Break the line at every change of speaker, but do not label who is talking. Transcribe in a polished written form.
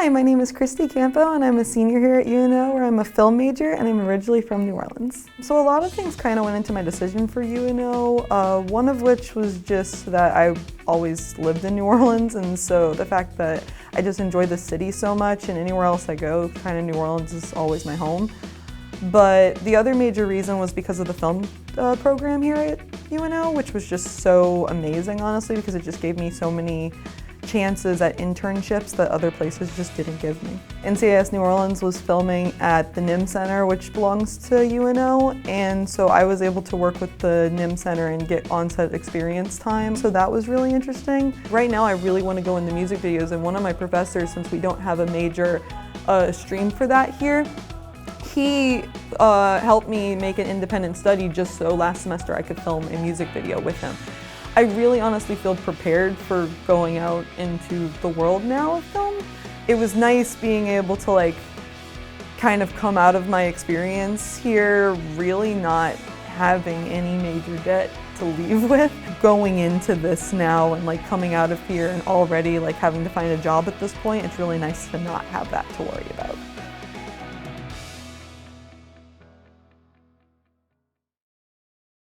Hi, my name is Kristie Campo and I'm a senior here at UNO where I'm a film major and I'm originally from New Orleans. So a lot of things kind of went into my decision for UNO, one of which was just that I always lived in New Orleans, and so the fact that I just enjoy the city so much, and anywhere else I go, kind of New Orleans is always my home. But the other major reason was because of the film program here at UNO, which was just so amazing, honestly, because it just gave me so many chances at internships that other places just didn't give me. NCIS New Orleans was filming at the NIM Center, which belongs to UNO, and so I was able to work with the NIM Center and get on-set experience time, so that was really interesting. Right now I really want to go into music videos, and one of my professors, since we don't have a major stream for that here, he helped me make an independent study just so last semester I could film a music video with him. I really honestly feel prepared for going out into the world now of film. It was nice being able to kind of come out of my experience here really not having any major debt to leave with. Going into this now and coming out of here and already having to find a job at this point, it's really nice to not have that to worry about.